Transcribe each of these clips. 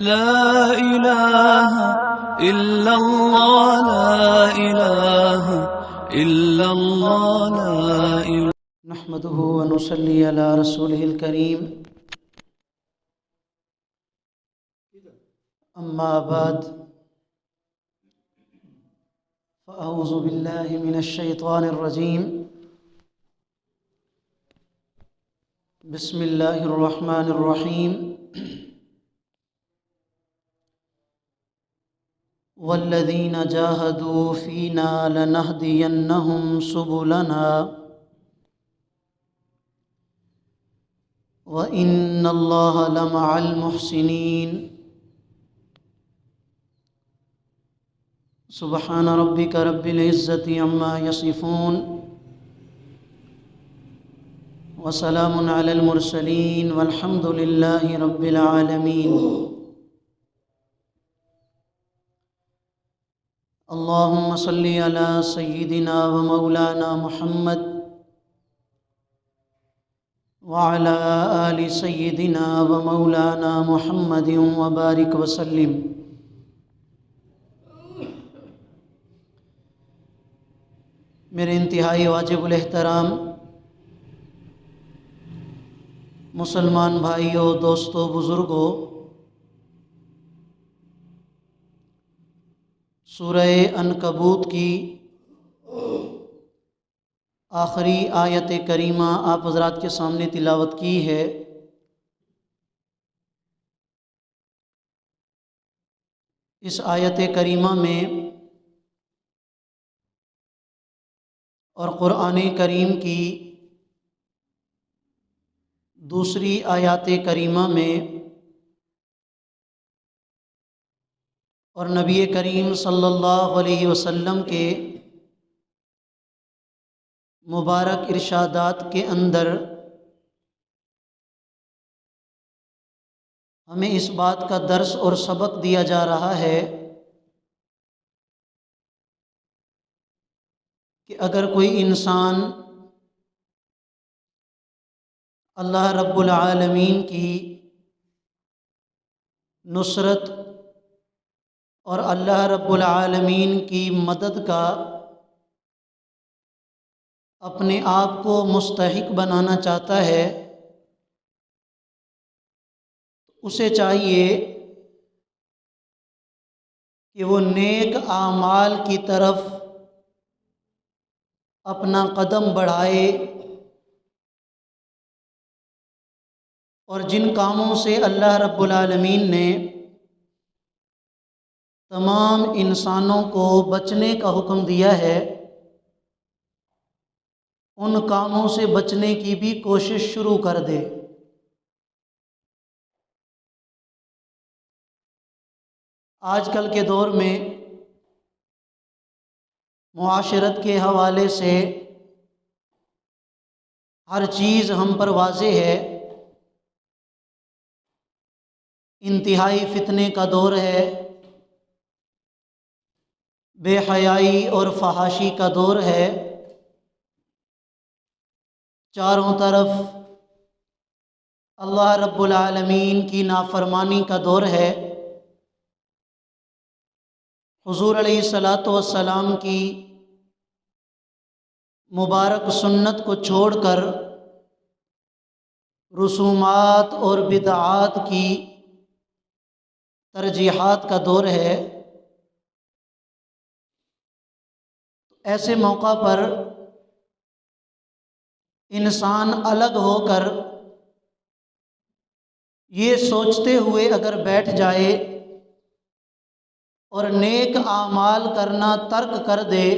لا إله إلا الله لا إله إلا الله لا إله. نحمده ونصلي على رسوله الكريم. أما بعد فأعوذ بالله من الشيطان الرجيم. بسم الله الرحمن الرحيم. والذين جاهدوا فينا لنهدينهم سبلنا وإن الله لمع المحسنين. سبحان ربك رب العزة عما يصفون وسلام على المرسلين والحمد لله رب العالمين. اللهم صل على سيدنا ومولانا محمد وعلى آل سيدنا ومولانا محمد وبارك وسلم. میرے انتہائی واجب الاحترام مسلمان بھائیوں، دوستوں، بزرگوں، سورہ عنکبوت کی آخری آیت کریمہ آپ حضرات کے سامنے تلاوت کی ہے. اس آیت کریمہ میں اور قرآن کریم کی دوسری آیات کریمہ میں اور نبی کریم صلی اللہ علیہ وسلم کے مبارک ارشادات کے اندر ہمیں اس بات کا درس اور سبق دیا جا رہا ہے کہ اگر کوئی انسان اللہ رب العالمین کی نصرت اور اللہ رب العالمین کی مدد کا اپنے آپ کو مستحق بنانا چاہتا ہے، اسے چاہیے کہ وہ نیک اعمال کی طرف اپنا قدم بڑھائے اور جن کاموں سے اللہ رب العالمین نے تمام انسانوں کو بچنے کا حکم دیا ہے، ان کاموں سے بچنے کی بھی کوشش شروع کر دے. آج کل کے دور میں معاشرت کے حوالے سے ہر چیز ہم پر واضح ہے. انتہائی فتنے کا دور ہے، بے حیائی اور فحاشی کا دور ہے، چاروں طرف اللہ رب العالمین کی نافرمانی کا دور ہے. حضور علیہ الصلاۃ والسلام کی مبارک سنت کو چھوڑ کر رسومات اور بدعات کی ترجیحات کا دور ہے. ایسے موقع پر انسان الگ ہو کر یہ سوچتے ہوئے اگر بیٹھ جائے اور نیک اعمال کرنا ترک کر دے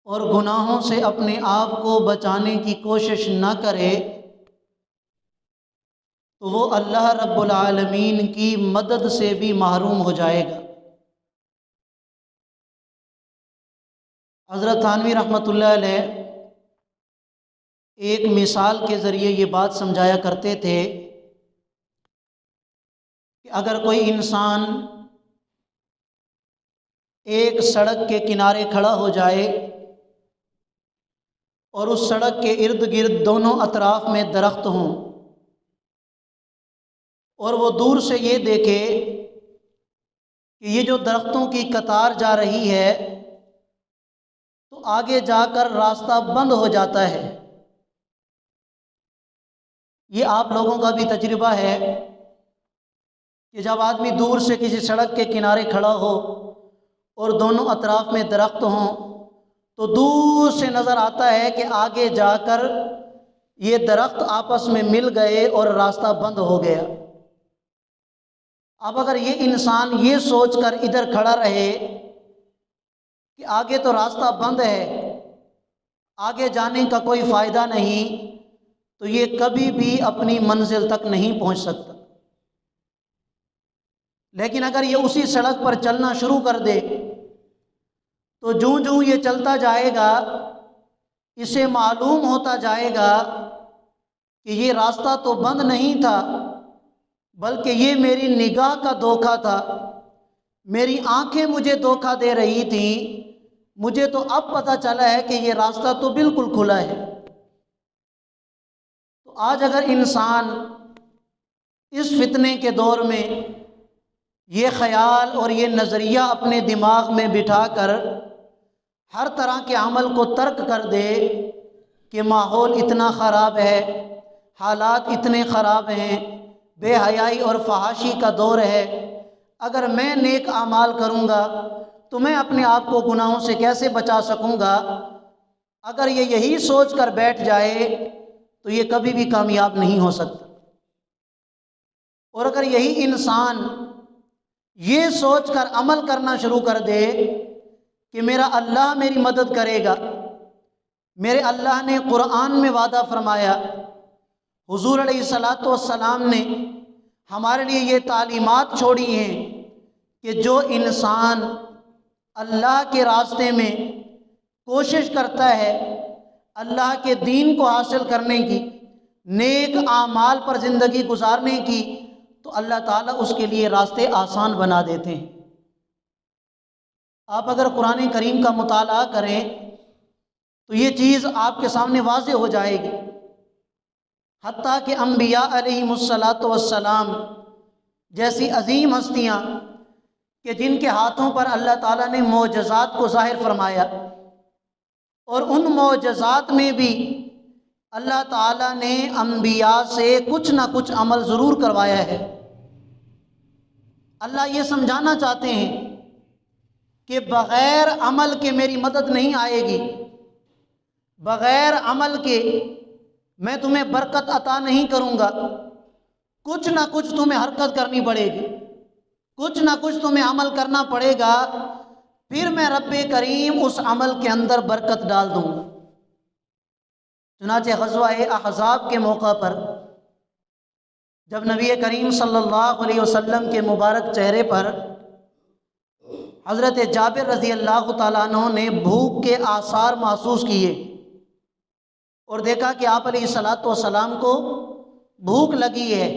اور گناہوں سے اپنے آپ کو بچانے کی کوشش نہ کرے تو وہ اللہ رب العالمین کی مدد سے بھی محروم ہو جائے گا. حضرت تھانوی رحمۃ اللہ علیہ ایک مثال کے ذریعے یہ بات سمجھایا کرتے تھے کہ اگر کوئی انسان ایک سڑک کے کنارے کھڑا ہو جائے اور اس سڑک کے ارد گرد دونوں اطراف میں درخت ہوں اور وہ دور سے یہ دیکھے کہ یہ جو درختوں کی قطار جا رہی ہے تو آگے جا کر راستہ بند ہو جاتا ہے۔ یہ آپ لوگوں کا بھی تجربہ ہے کہ جب آدمی دور سے کسی سڑک کے کنارے کھڑا ہو اور دونوں اطراف میں درخت ہوں تو دور سے نظر آتا ہے کہ آگے جا کر یہ درخت آپس میں مل گئے اور راستہ بند ہو گیا۔ اب اگر یہ انسان یہ سوچ کر ادھر کھڑا رہے کہ آگے تو راستہ بند ہے، آگے جانے کا کوئی فائدہ نہیں، تو یہ کبھی بھی اپنی منزل تک نہیں پہنچ سکتا۔ لیکن اگر یہ اسی سڑک پر چلنا شروع کر دے تو جوں جوں یہ چلتا جائے گا اسے معلوم ہوتا جائے گا کہ یہ راستہ تو بند نہیں تھا، بلکہ یہ میری نگاہ کا دھوکہ تھا، میری آنکھیں مجھے دھوکہ دے رہی تھیں، مجھے تو اب پتہ چلا ہے کہ یہ راستہ تو بالکل کھلا ہے۔ تو آج اگر انسان اس فتنے کے دور میں یہ خیال اور یہ نظریہ اپنے دماغ میں بٹھا کر ہر طرح کے عمل کو ترک کر دے کہ ماحول اتنا خراب ہے، حالات اتنے خراب ہیں، بے حیائی اور فحاشی کا دور ہے، اگر میں نیک اعمال کروں گا تو میں اپنے آپ کو گناہوں سے کیسے بچا سکوں گا، اگر یہ یہی سوچ کر بیٹھ جائے تو یہ کبھی بھی کامیاب نہیں ہو سکتا۔ اور اگر یہی انسان یہ سوچ کر عمل کرنا شروع کر دے کہ میرا اللہ میری مدد کرے گا، میرے اللہ نے قرآن میں وعدہ فرمایا، حضور علیہ الصلاۃ والسلام نے ہمارے لیے یہ تعلیمات چھوڑی ہیں کہ جو انسان اللہ کے راستے میں کوشش کرتا ہے اللہ کے دین کو حاصل کرنے کی، نیک اعمال پر زندگی گزارنے کی، تو اللہ تعالیٰ اس کے لیے راستے آسان بنا دیتے ہیں۔ آپ اگر قرآن کریم کا مطالعہ کریں تو یہ چیز آپ کے سامنے واضح ہو جائے گی۔ حتیٰ کہ انبیاء علیہم الصلاۃ والسلام جیسی عظیم ہستیاں کہ جن کے ہاتھوں پر اللہ تعالیٰ نے معجزات کو ظاہر فرمایا، اور ان معجزات میں بھی اللہ تعالیٰ نے انبیاء سے کچھ نہ کچھ عمل ضرور کروایا ہے۔ اللہ یہ سمجھانا چاہتے ہیں کہ بغیر عمل کے میری مدد نہیں آئے گی، بغیر عمل کے میں تمہیں برکت عطا نہیں کروں گا، کچھ نہ کچھ تمہیں حرکت کرنی پڑے گی، کچھ نہ کچھ تمہیں عمل کرنا پڑے گا، پھر میں رب کریم اس عمل کے اندر برکت ڈال دوں گا۔ چنانچہ غزوہ احزاب کے موقع پر جب نبی کریم صلی اللہ علیہ وسلم کے مبارک چہرے پر حضرت جابر رضی اللہ تعالیٰ عنہ نے بھوک کے آثار محسوس کیے اور دیکھا کہ آپ علیہ الصلاۃ والسلام کو بھوک لگی ہے،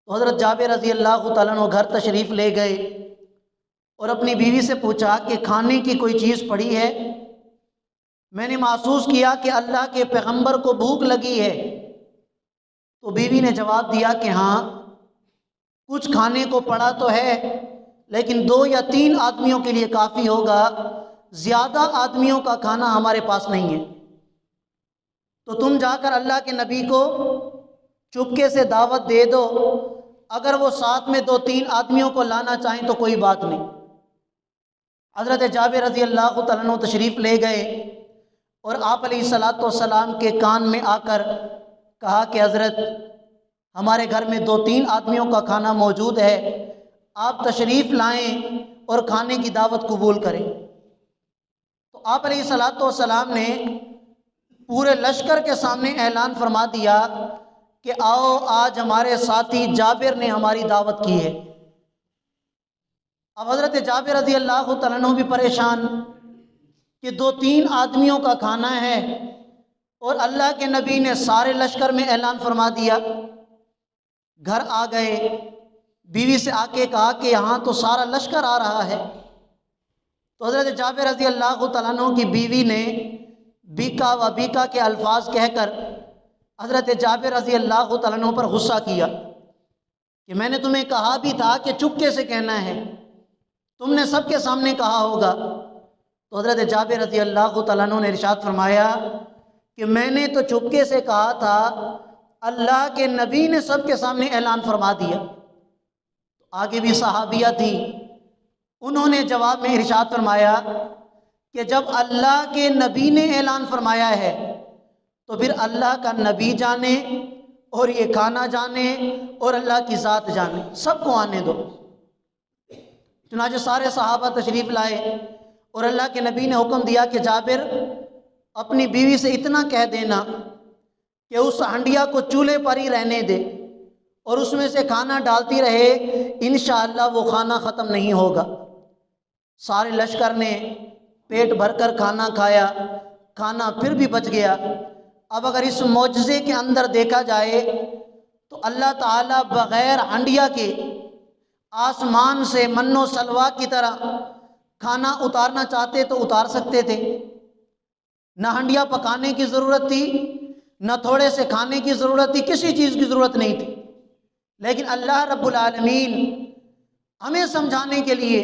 تو حضرت جابر رضی اللہ تعالیٰ عنہ گھر تشریف لے گئے اور اپنی بیوی سے پوچھا کہ کھانے کی کوئی چیز پڑی ہے؟ میں نے محسوس کیا کہ اللہ کے پیغمبر کو بھوک لگی ہے۔ تو بیوی نے جواب دیا کہ ہاں کچھ کھانے کو پڑا تو ہے، لیکن 2 یا 3 آدمیوں کے لیے کافی ہوگا، زیادہ آدمیوں کا کھانا ہمارے پاس نہیں ہے، تو تم جا کر اللہ کے نبی کو چپکے سے دعوت دے دو، اگر وہ ساتھ میں 2-3 آدمیوں کو لانا چاہیں تو کوئی بات نہیں۔ حضرت جابر رضی اللہ تعالیٰ عنہ تشریف لے گئے اور آپ علیہ الصلاۃ والسلام کے کان میں آ کر کہا کہ حضرت ہمارے گھر میں 2-3 آدمیوں کا کھانا موجود ہے، آپ تشریف لائیں اور کھانے کی دعوت قبول کریں۔ تو آپ علیہ الصلاۃ والسلام نے پورے لشکر کے سامنے اعلان فرما دیا کہ آؤ آج ہمارے ساتھی جابر نے ہماری دعوت کی ہے۔ اب حضرت جابر رضی اللہ تعالیٰ عنہ بھی پریشان کہ 2-3 آدمیوں کا کھانا ہے اور اللہ کے نبی نے سارے لشکر میں اعلان فرما دیا۔ گھر آ گئے، بیوی سے آ کے کہا کہ یہاں تو سارا لشکر آ رہا ہے۔ تو حضرت جابر رضی اللہ تعالیٰ عنہ کی بیوی نے بیکا و بیکا کے الفاظ کہہ کر حضرت جابر رضی اللہ تعالیٰ عنہ پر غصہ کیا کہ میں نے تمہیں کہا بھی تھا کہ چپکے سے کہنا ہے، تم نے سب کے سامنے کہا ہوگا۔ تو حضرت جابر رضی اللہ تعالیٰ عنہ نے ارشاد فرمایا کہ میں نے تو چپکے سے کہا تھا، اللہ کے نبی نے سب کے سامنے اعلان فرما دیا۔ آگے بھی صحابیہ تھی، انہوں نے جواب میں ارشاد فرمایا کہ جب اللہ کے نبی نے اعلان فرمایا ہے تو پھر اللہ کا نبی جانے اور یہ کھانا جانے اور اللہ کی ذات جانے، سب کو آنے دو۔ چنانچہ سارے صحابہ تشریف لائے اور اللہ کے نبی نے حکم دیا کہ جابر اپنی بیوی سے اتنا کہہ دینا کہ اس ہنڈیا کو چولہے پر ہی رہنے دے اور اس میں سے کھانا ڈالتی رہے، انشاءاللہ وہ کھانا ختم نہیں ہوگا۔ سارے لشکر نے پیٹ بھر کر کھانا کھایا، کھانا پھر بھی بچ گیا۔ اب اگر اس معجزے کے اندر دیکھا جائے تو اللہ تعالیٰ بغیر ہنڈیا کے آسمان سے من و سلوا کی طرح کھانا اتارنا چاہتے تو اتار سکتے تھے، نہ ہنڈیا پکانے کی ضرورت تھی، نہ تھوڑے سے کھانے کی ضرورت تھی، کسی چیز کی ضرورت نہیں تھی۔ لیکن اللہ رب العالمین ہمیں سمجھانے کے لیے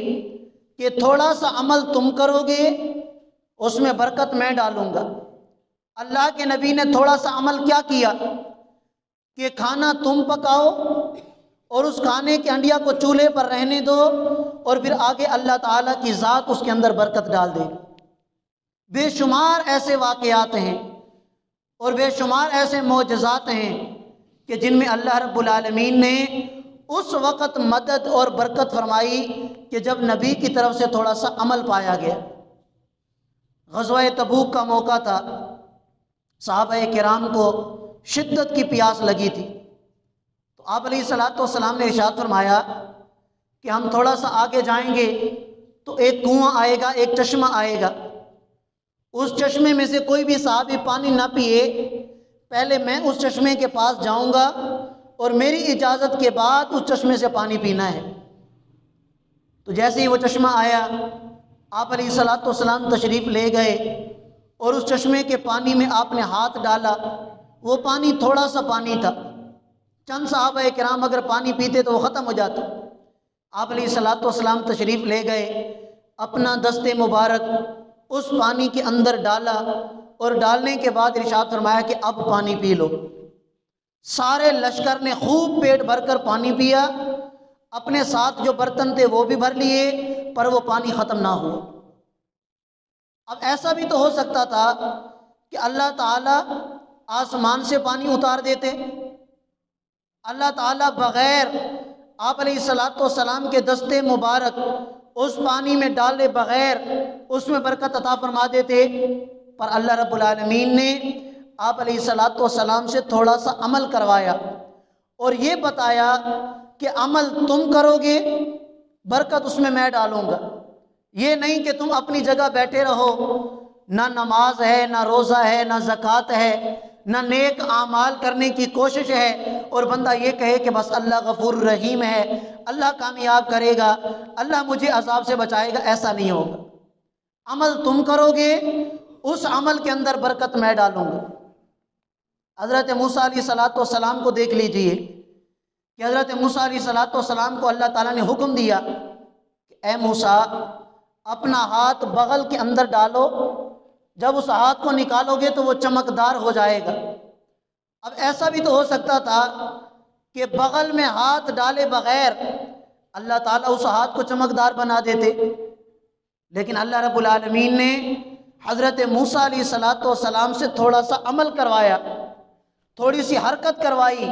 کہ تھوڑا سا عمل تم کرو گے اس میں برکت میں ڈالوں گا۔ اللہ کے نبی نے تھوڑا سا عمل کیا کیا کہ کھانا تم پکاؤ اور اس کھانے کے ہنڈیا کو چولہے پر رہنے دو اور پھر آگے اللہ تعالیٰ کی ذات اس کے اندر برکت ڈال دے گی۔ بے شمار ایسے واقعات ہیں اور بے شمار ایسے معجزات ہیں کہ جن میں اللہ رب العالمین نے اس وقت مدد اور برکت فرمائی کہ جب نبی کی طرف سے تھوڑا سا عمل پایا گیا۔ غزوہ تبوک کا موقع تھا، صحابہ کرام کو شدت کی پیاس لگی تھی، تو آپ علیہ الصلوۃ والسلام نے ارشاد فرمایا کہ ہم تھوڑا سا آگے جائیں گے تو ایک کنواں آئے گا، ایک چشمہ آئے گا، اس چشمے میں سے کوئی بھی صحابی پانی نہ پیے، پہلے میں اس چشمے کے پاس جاؤں گا اور میری اجازت کے بعد اس چشمے سے پانی پینا ہے۔ تو جیسے ہی وہ چشمہ آیا، آپ علیہ الصلوۃ والسلام تشریف لے گئے اور اس چشمے کے پانی میں آپ نے ہاتھ ڈالا۔ وہ پانی تھوڑا سا پانی تھا، چند صحابہ کرام اگر پانی پیتے تو وہ ختم ہو جاتا۔ آپ علیہ الصلوۃ والسلام تشریف لے گئے، اپنا دست مبارک اس پانی کے اندر ڈالا اور ڈالنے کے بعد ارشاد فرمایا کہ اب پانی پی لو۔ سارے لشکر نے خوب پیٹ بھر کر پانی پیا، اپنے ساتھ جو برتن تھے وہ بھی بھر لیے، پر وہ پانی ختم نہ ہوا۔ اب ایسا بھی تو ہو سکتا تھا کہ اللہ تعالیٰ آسمان سے پانی اتار دیتے، اللہ تعالیٰ بغیر آپ علیہ الصلوۃ والسلام کے دست مبارک اس پانی میں ڈالے بغیر اس میں برکت عطا فرما دیتے، پر اللہ رب العالمین نے آپ علیہ الصلوۃ والسلام سے تھوڑا سا عمل کروایا اور یہ بتایا کہ عمل تم کرو گے برکت اس میں ڈالوں گا۔ یہ نہیں کہ تم اپنی جگہ بیٹھے رہو، نہ نماز ہے، نہ روزہ ہے، نہ زکوٰۃ ہے، نہ نیک اعمال کرنے کی کوشش ہے اور بندہ یہ کہے کہ بس اللہ غفور رحیم ہے، اللہ کامیاب کرے گا، اللہ مجھے عذاب سے بچائے گا۔ ایسا نہیں ہوگا۔ عمل تم کرو گے، اس عمل کے اندر برکت میں ڈالوں گا۔ حضرت موسیٰ علیہ الصلوۃ والسلام کو دیکھ لیجئے کہ حضرت موسیٰ علیہ الصلوۃ والسلام کو اللہ تعالیٰ نے حکم دیا کہ اے موسیٰ اپنا ہاتھ بغل کے اندر ڈالو، جب اس ہاتھ کو نکالو گے تو وہ چمکدار ہو جائے گا۔ اب ایسا بھی تو ہو سکتا تھا کہ بغل میں ہاتھ ڈالے بغیر اللہ تعالیٰ اس ہاتھ کو چمکدار بنا دیتے، لیکن اللہ رب العالمین نے حضرت موسیٰ علیہ الصلوۃ والسلام سے تھوڑا سا عمل کروایا، تھوڑی سی حرکت کروائی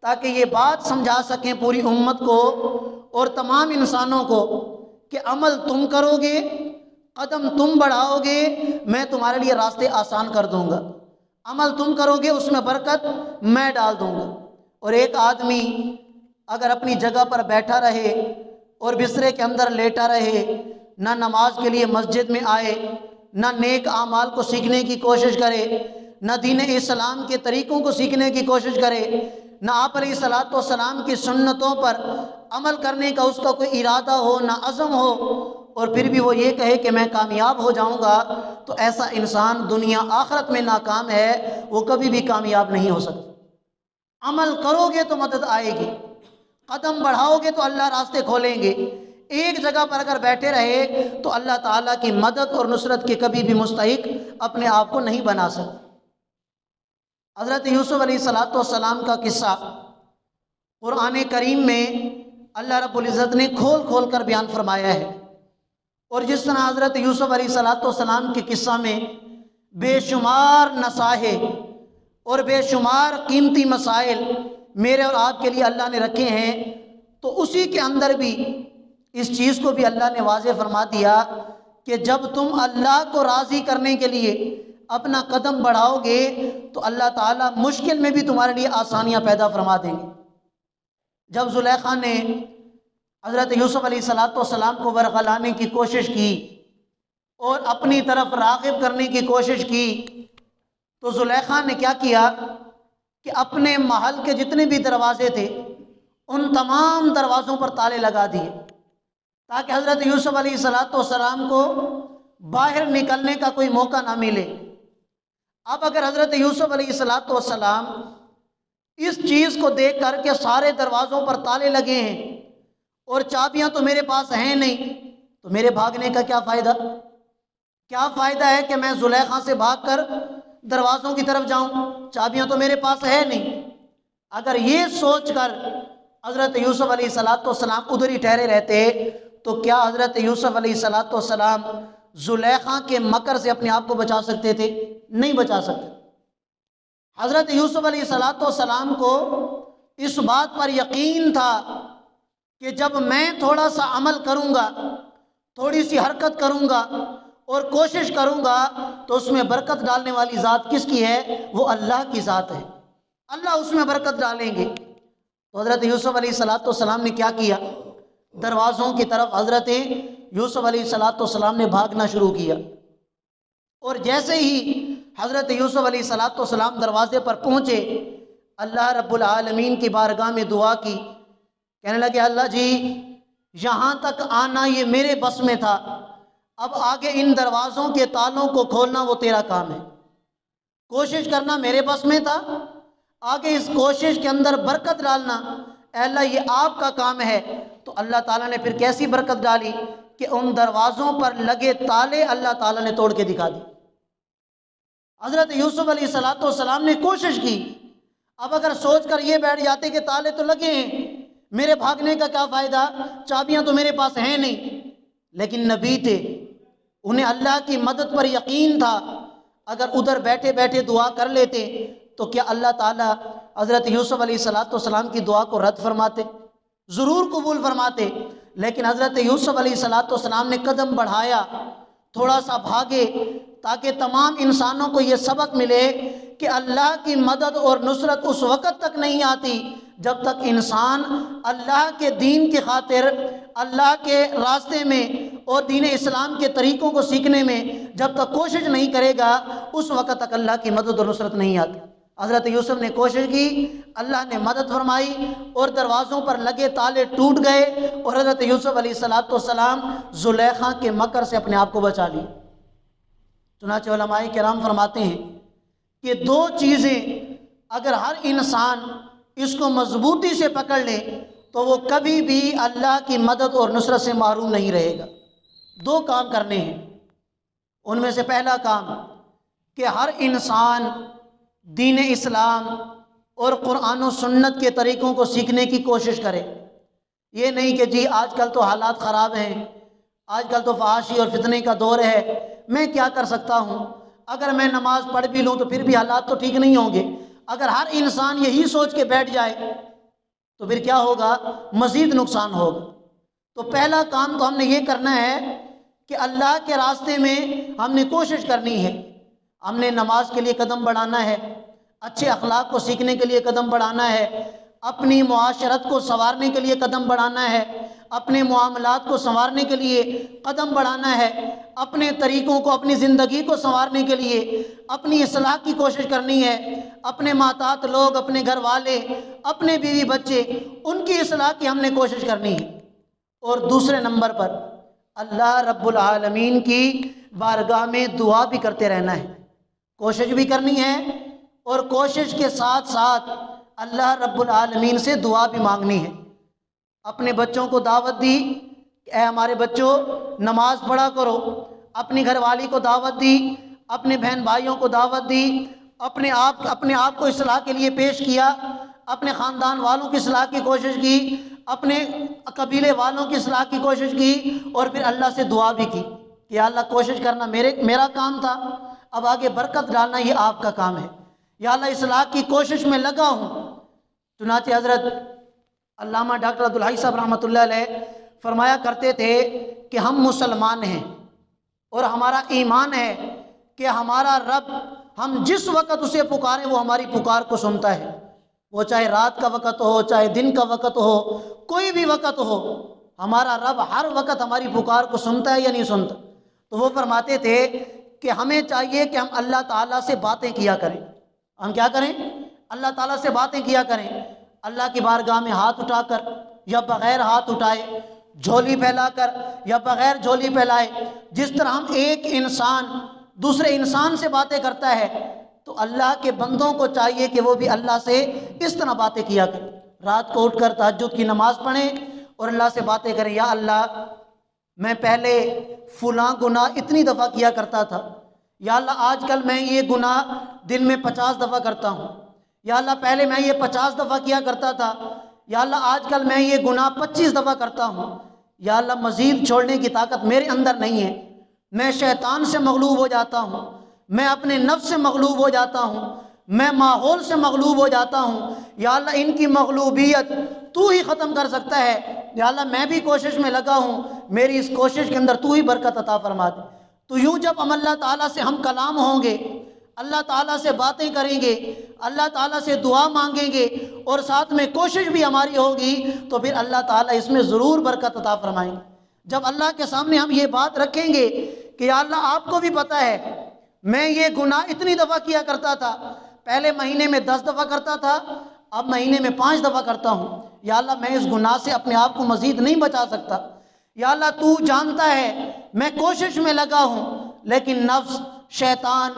تاکہ یہ بات سمجھا سکیں پوری امت کو اور تمام انسانوں کو کہ عمل تم کرو گے، قدم تم بڑھاؤ گے، میں تمہارے لیے راستے آسان کر دوں گا۔ عمل تم کرو گے اس میں برکت میں ڈال دوں گا۔ اور ایک آدمی اگر اپنی جگہ پر بیٹھا رہے اور بسترے کے اندر لیٹا رہے، نہ نماز کے لیے مسجد میں آئے، نہ نیک اعمال کو سیکھنے کی کوشش کرے، نہ دین اسلام کے طریقوں کو سیکھنے کی کوشش کرے، نہ آپ علیہ الصلوۃ والسلام کی سنتوں پر عمل کرنے کا اس کا کوئی ارادہ ہو، نہ عزم ہو، اور پھر بھی وہ یہ کہے کہ میں کامیاب ہو جاؤں گا، تو ایسا انسان دنیا آخرت میں ناکام ہے، وہ کبھی بھی کامیاب نہیں ہو سکتا۔ عمل کرو گے تو مدد آئے گی، قدم بڑھاؤ گے تو اللہ راستے کھولیں گے، ایک جگہ پر اگر بیٹھے رہے تو اللہ تعالیٰ کی مدد اور نصرت کے کبھی بھی مستحق اپنے آپ کو نہیں بنا سکتے۔ حضرت یوسف علیہ السلام کا قصہ قرآن کریم میں اللہ رب العزت نے کھول کھول کر بیان فرمایا ہے، اور جس طرح حضرت یوسف علیہ السلام کے قصہ میں بے شمار نصائح اور بے شمار قیمتی مسائل میرے اور آپ کے لیے اللہ نے رکھے ہیں، تو اسی کے اندر بھی اس چیز کو بھی اللہ نے واضح فرما دیا کہ جب تم اللہ کو راضی کرنے کے لیے اپنا قدم بڑھاؤ گے تو اللہ تعالیٰ مشکل میں بھی تمہارے لیے آسانیاں پیدا فرما دیں گے۔ جب زلیخا نے حضرت یوسف علیہ السلام کو ورغلانے کی کوشش کی اور اپنی طرف راغب کرنے کی کوشش کی، تو زلیخا نے کیا کیا کہ اپنے محل کے جتنے بھی دروازے تھے ان تمام دروازوں پر تالے لگا دیے تاکہ حضرت یوسف علیہ السلام کو باہر نکلنے کا کوئی موقع نہ ملے۔ اب اگر حضرت یوسف علیہ السلام اس چیز کو دیکھ کر کے سارے دروازوں پر تالے لگے ہیں اور چابیاں تو میرے پاس ہیں نہیں، تو میرے بھاگنے کا کیا فائدہ؟ کیا فائدہ ہے کہ میں زلیخا سے بھاگ کر دروازوں کی طرف جاؤں؟ چابیاں تو میرے پاس ہے نہیں۔ اگر یہ سوچ کر حضرت یوسف علیہ السلام ادھر ہی ٹھہرے رہتے تو کیا حضرت یوسف علیہ السلام زلیخا کے مکر سے اپنے آپ کو بچا سکتے تھے؟ نہیں بچا سکتے۔ حضرت یوسف علیہ السلام کو اس بات پر یقین تھا کہ جب میں تھوڑا سا عمل کروں گا، تھوڑی سی حرکت کروں گا اور کوشش کروں گا تو اس میں برکت ڈالنے والی ذات کس کی ہے؟ وہ اللہ کی ذات ہے، اللہ اس میں برکت ڈالیں گے۔ تو حضرت یوسف علیہ السلام نے کیا کیا؟ دروازوں کی طرف حضرت یوسف علیہ السلام نے بھاگنا شروع کیا، اور جیسے ہی حضرت یوسف علیہ السلام دروازے پر پہنچے، اللہ رب العالمین کی بارگاہ میں دعا کی، کہنے لگے اللہ جی یہاں تک آنا یہ میرے بس میں تھا، اب آگے ان دروازوں کے تالوں کو کھولنا وہ تیرا کام ہے، کوشش کرنا میرے بس میں تھا، آگے اس کوشش کے اندر برکت ڈالنا اے اللہ یہ آپ کا کام ہے۔ تو اللہ تعالیٰ نے پھر کیسی برکت ڈالی کہ ان دروازوں پر لگے تالے اللہ تعالیٰ نے توڑ کے دکھا دی۔ حضرت یوسف علیہ السلام نے کوشش کی، اب اگر سوچ کر یہ بیٹھ جاتے کہ تالے تو لگے ہیں، میرے بھاگنے کا کیا فائدہ، چابیاں تو میرے پاس ہیں نہیں، لیکن نبی تھے، انہیں اللہ کی مدد پر یقین تھا، اگر ادھر بیٹھے بیٹھے دعا کر لیتے تو کیا اللہ تعالیٰ حضرت یوسف علیہ السلام کی دعا کو رد فرماتے؟ ضرور قبول فرماتے۔ لیکن حضرت یوسف علیہ السلام نے قدم بڑھایا، تھوڑا سا بھاگے تاکہ تمام انسانوں کو یہ سبق ملے کہ اللہ کی مدد اور نصرت اس وقت تک نہیں آتی جب تک انسان اللہ کے دین کی خاطر، اللہ کے راستے میں اور دین اسلام کے طریقوں کو سیکھنے میں جب تک کوشش نہیں کرے گا، اس وقت تک اللہ کی مدد اور نصرت نہیں آتی۔ حضرت یوسف نے کوشش کی، اللہ نے مدد فرمائی اور دروازوں پر لگے تالے ٹوٹ گئے، اور حضرت یوسف علیہ السلام زلیخا کے مکر سے اپنے آپ کو بچا لی۔ چنانچہ علماء کرام فرماتے ہیں کہ دو چیزیں اگر ہر انسان اس کو مضبوطی سے پکڑ لے تو وہ کبھی بھی اللہ کی مدد اور نصرت سے محروم نہیں رہے گا۔ دو کام کرنے ہیں، ان میں سے پہلا کام کہ ہر انسان دین اسلام اور قرآن و سنت کے طریقوں کو سیکھنے کی کوشش کرے۔ یہ نہیں کہ جی آج کل تو حالات خراب ہیں، آج کل تو فحاشی اور فتنے کا دور ہے، میں کیا کر سکتا ہوں، اگر میں نماز پڑھ بھی لوں تو پھر بھی حالات تو ٹھیک نہیں ہوں گے۔ اگر ہر انسان یہی سوچ کے بیٹھ جائے تو پھر کیا ہوگا؟ مزید نقصان ہوگا۔ تو پہلا کام تو ہم نے یہ کرنا ہے کہ اللہ کے راستے میں ہم نے کوشش کرنی ہے، ہم نے نماز کے لیے قدم بڑھانا ہے، اچھے اخلاق کو سیکھنے کے لیے قدم بڑھانا ہے، اپنی معاشرت کو سنوارنے کے لیے قدم بڑھانا ہے، اپنے معاملات کو سنوارنے کے لیے قدم بڑھانا ہے، اپنے طریقوں کو، اپنی زندگی کو سنوارنے کے لیے اپنی اصلاح کی کوشش کرنی ہے، اپنے محتاط لوگ، اپنے گھر والے، اپنے بیوی بچے، ان کی اصلاح کی ہم نے کوشش کرنی ہے۔ اور دوسرے نمبر پر اللہ رب العالمین کی بارگاہ میں دعا بھی کرتے رہنا ہے، کوشش بھی کرنی ہے، اور کوشش کے ساتھ ساتھ اللہ رب العالمین سے دعا بھی مانگنی ہے۔ اپنے بچوں کو دعوت دی کہ اے ہمارے بچوں نماز پڑھا کرو، اپنی گھر والی کو دعوت دی، اپنے بہن بھائیوں کو دعوت دی، اپنے آپ کو اصلاح کے لیے پیش کیا، اپنے خاندان والوں کی اصلاح کی کوشش کی، اپنے قبیلے والوں کی اصلاح کی کوشش کی، اور پھر اللہ سے دعا بھی کی کہ یا اللہ کوشش کرنا میرا کام تھا، اب آگے برکت ڈالنا یہ آپ کا کام ہے، یا اللہ اصلاح کی کوشش میں لگا ہوں۔ چنانچہ حضرت علامہ ڈاکٹر عبدالحی صاحب رحمۃ اللہ علیہ فرمایا کرتے تھے کہ ہم مسلمان ہیں اور ہمارا ایمان ہے کہ ہمارا رب ہم جس وقت اسے پکاریں وہ ہماری پکار کو سنتا ہے، وہ چاہے رات کا وقت ہو، چاہے دن کا وقت ہو، کوئی بھی وقت ہو، ہمارا رب ہر وقت ہماری پکار کو سنتا ہے یا نہیں سنتا۔ تو وہ فرماتے تھے کہ ہمیں چاہیے کہ ہم اللہ تعالیٰ سے باتیں کیا کریں۔ ہم کیا کریں؟ اللہ تعالیٰ سے باتیں کیا کریں، اللہ کی بارگاہ میں ہاتھ اٹھا کر یا بغیر ہاتھ اٹھائے، جھولی پھیلا کر یا بغیر جھولی پھیلائے۔ جس طرح ہم ایک انسان دوسرے انسان سے باتیں کرتا ہے تو اللہ کے بندوں کو چاہیے کہ وہ بھی اللہ سے اس طرح باتیں کیا کریں، رات کو اٹھ کر تہجد کی نماز پڑھیں اور اللہ سے باتیں کریں، یا اللہ میں پہلے فلاں گناہ اتنی دفعہ کیا کرتا تھا، یا اللہ آج کل میں یہ گناہ دن میں 50 دفعہ کرتا ہوں، یا اللہ پہلے میں یہ 50 دفعہ کیا کرتا تھا، یا اللہ آج کل میں یہ گناہ 25 دفعہ کرتا ہوں، یا اللہ مزید چھوڑنے کی طاقت میرے اندر نہیں ہے، میں شیطان سے مغلوب ہو جاتا ہوں، میں اپنے نفس سے مغلوب ہو جاتا ہوں، میں ماحول سے مغلوب ہو جاتا ہوں، یا اللہ ان کی مغلوبیت تو ہی ختم کر سکتا ہے، یا اللہ میں بھی کوشش میں لگا ہوں، میری اس کوشش کے اندر تو ہی برکت عطا فرما دے۔ تو یوں جب ہم اللہ تعالیٰ سے ہم کلام ہوں گے، اللہ تعالیٰ سے باتیں کریں گے، اللہ تعالیٰ سے دعا مانگیں گے اور ساتھ میں کوشش بھی ہماری ہوگی تو پھر اللہ تعالیٰ اس میں ضرور برکت عطا فرمائیں گے۔ جب اللہ کے سامنے ہم یہ بات رکھیں گے کہ یا اللہ آپ کو بھی پتہ ہے میں یہ گناہ اتنی دفعہ کیا کرتا تھا، پہلے مہینے میں 10 دفعہ کرتا تھا، اب مہینے میں 5 دفعہ کرتا ہوں، یا اللہ میں اس گناہ سے اپنے آپ کو مزید نہیں بچا سکتا، یا اللہ تو جانتا ہے میں کوشش میں لگا ہوں لیکن نفس، شیطان،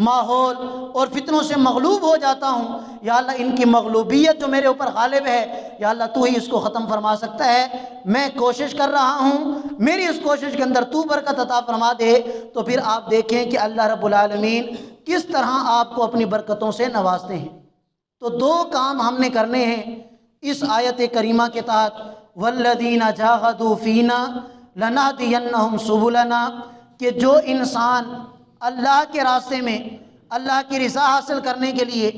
ماحول اور فتنوں سے مغلوب ہو جاتا ہوں، یا اللہ ان کی مغلوبیت جو میرے اوپر غالب ہے، یا اللہ تو ہی اس کو ختم فرما سکتا ہے، میں کوشش کر رہا ہوں، میری اس کوشش کے اندر تو برکت عطا فرما دے۔ تو پھر آپ دیکھیں کہ اللہ رب العالمین کس طرح آپ کو اپنی برکتوں سے نوازتے ہیں۔ تو 2 کام ہم نے کرنے ہیں اس آیت کریمہ کے تحت، والذین جاہدوا فینا لنہدینہم سبلنا، کہ جو انسان اللہ کے راستے میں اللہ کی رضا حاصل کرنے کے لیے،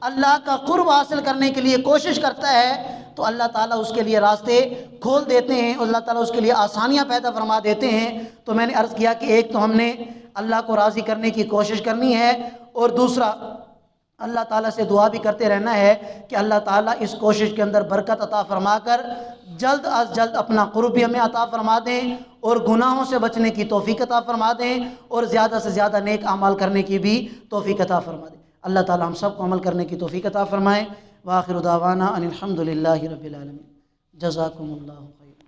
اللہ کا قرب حاصل کرنے کے لیے کوشش کرتا ہے تو اللہ تعالیٰ اس کے لیے راستے کھول دیتے ہیں، اللہ تعالیٰ اس کے لیے آسانیاں پیدا فرما دیتے ہیں۔ تو میں نے عرض کیا کہ ایک تو ہم نے اللہ کو راضی کرنے کی کوشش کرنی ہے، اور دوسرا اللہ تعالیٰ سے دعا بھی کرتے رہنا ہے کہ اللہ تعالیٰ اس کوشش کے اندر برکت عطا فرما کر جلد از جلد اپنا قرب بھی ہمیں عطا فرما دیں اور گناہوں سے بچنے کی توفیق عطا فرما دیں اور زیادہ سے زیادہ نیک اعمال کرنے کی بھی توفیق عطا فرما دیں۔ اللہ تعالیٰ ہم سب کو عمل کرنے کی توفیق عطا فرمائے۔ وآخر دعوانا ان الحمد للہ رب العالمین۔ جزاکم اللہ خیر۔